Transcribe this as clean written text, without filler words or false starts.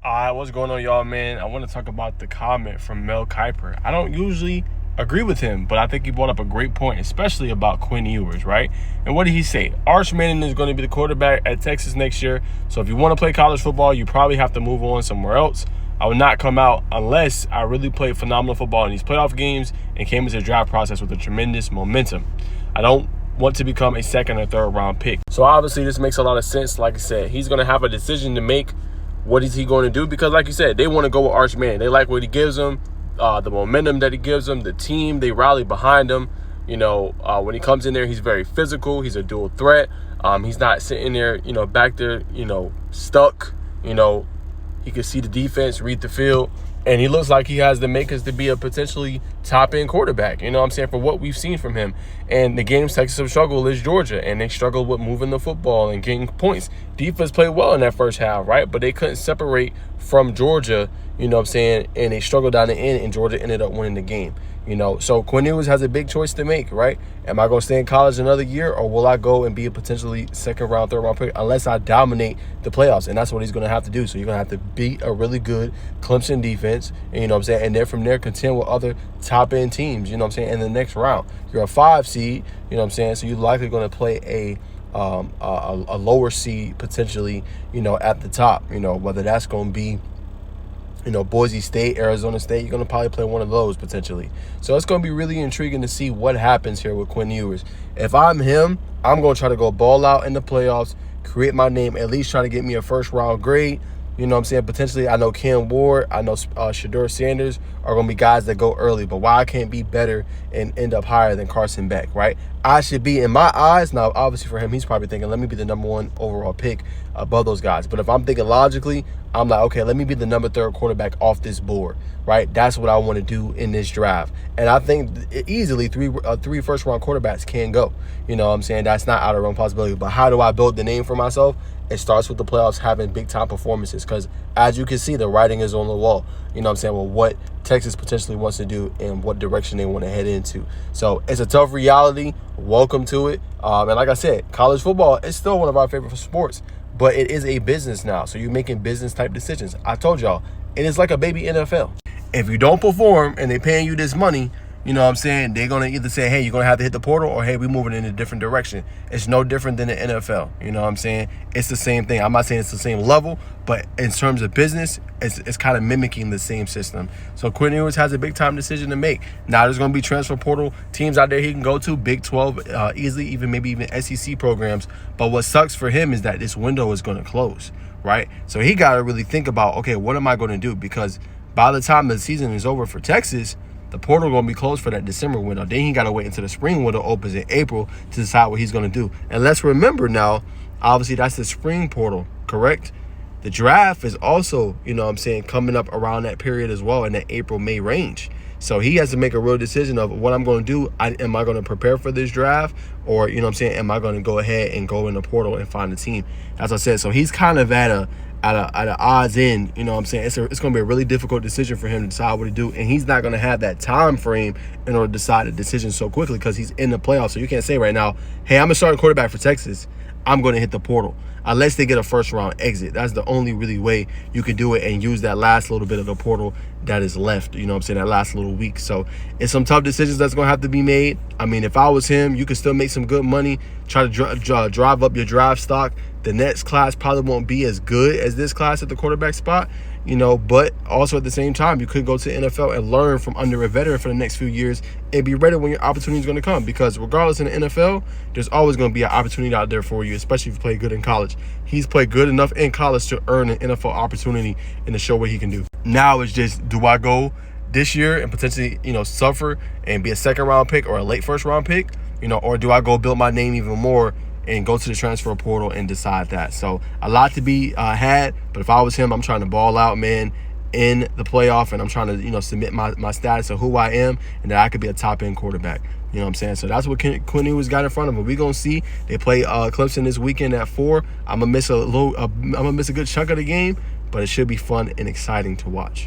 What's going on, y'all, man? I want to talk about the comment from Mel Kiper. I don't usually agree with him, but I think he brought up a great point, especially about Quinn Ewers, right? And what did he say? Arch Manning is going to be the quarterback at Texas next year, so if you want to play college football, you probably have to move on somewhere else. I would not come out unless I really played phenomenal football in these playoff games and came into the draft process with a tremendous momentum. I don't want to become a second or third round pick. So obviously this makes a lot of sense. Like I said, he's going to have a decision to make. What is he going to do? Because like you said, they want to go with Arch Manning. They like what he gives them, the momentum that he gives them, the team, they rally behind him. When he comes in there, he's very physical. He's a dual threat. He's not sitting there, back there, stuck. He can see the defense, read the field, and he looks like he has the makers to be a potentially top-end quarterback, for what we've seen from him. And the games Texas have struggled is Georgia, and they struggled with moving the football and getting points. Defense played well in that first half, right? But they couldn't separate from Georgia, and they struggled down the end, and Georgia ended up winning the game. So Quinn Ewers has a big choice to make, right? Am I going to stay in college another year, or will I go and be a potentially second round, third round pick unless I dominate the playoffs? And that's what he's going to have to do. So you're going to have to beat a really good Clemson defense, and and then from there contend with other top end teams, in the next round. You're a 5 seed, so you're likely going to play a lower seed potentially, at the top, whether that's going to be Boise State, Arizona State. You're going to probably play one of those potentially. So it's going to be really intriguing to see what happens here with Quinn Ewers. If I'm him, I'm going to try to go ball out in the playoffs, create my name, at least try to get me a first-round grade. Potentially, I know Ken Ward, I know Shedeur Sanders are going to be guys that go early. But why I can't be better and end up higher than Carson Beck, right? I should be, in my eyes, now obviously for him, he's probably thinking, let me be the number 1 overall pick above those guys. But if I'm thinking logically, I'm like, okay, let me be the number 3 quarterback off this board, right? That's what I want to do in this draft. And I think easily three first-round quarterbacks can go. That's not out of realm possibility. But how do I build the name for myself? It starts with the playoffs having big-time performances because, as you can see, the writing is on the wall, well, what Texas potentially wants to do and what direction they want to head into. So it's a tough reality. Welcome to it. And like I said, college football is still one of our favorite sports, but it is a business now. So you're making business-type decisions. I told y'all, it is like a baby NFL. If you don't perform and they're paying you this money, they're going to either say, hey, you're going to have to hit the portal, or hey, we're moving in a different direction. It's no different than the NFL. It's the same thing. I'm not saying it's the same level, but in terms of business, it's kind of mimicking the same system. So Quinn Ewers has a big-time decision to make. Now there's going to be transfer portal teams out there he can go to, Big 12, easily, maybe even SEC programs. But what sucks for him is that this window is going to close, right? So he got to really think about, okay, what am I going to do? Because by the time the season is over for Texas, the portal going to be closed for that December window. Then he got to wait until the spring window opens in April to decide what he's going to do. And let's remember now, obviously that's the spring portal, correct? The draft is also, coming up around that period as well in that April-May range. So he has to make a real decision of what I'm going to do. Am I going to prepare for this draft? Or, am I going to go ahead and go in the portal and find a team? As I said, so he's kind of at an odds end, It's going to be a really difficult decision for him to decide what to do, and he's not going to have that time frame in order to decide a decision so quickly because he's in the playoffs. So you can't say right now, hey, I'm a starting quarterback for Texas, I'm going to hit the portal, unless they get a first-round exit. That's the only really way you can do it and use that last little bit of the portal that is left, that last little week. So it's some tough decisions that's going to have to be made. If I was him, you could still make some good money, try to drive up your draft stock. The next class probably won't be as good as this class at the quarterback spot, but also at the same time, you could go to the NFL and learn from under a veteran for the next few years and be ready when your opportunity is going to come. Because regardless in the NFL, there's always going to be an opportunity out there for you, especially if you play good in college. He's played good enough in college to earn an NFL opportunity and to show what he can do. Now it's just, do I go this year and potentially, suffer and be a second-round pick or a late first-round pick, or do I go build my name even more and go to the transfer portal and decide that? So a lot to be had, but if I was him, I'm trying to ball out, man, in the playoff, and I'm trying to, submit my status of who I am and that I could be a top-end quarterback. So that's what Quinn Ewers got in front of him. We're going to see. They play Clemson this weekend at 4. I'm going to miss a good chunk of the game, but it should be fun and exciting to watch.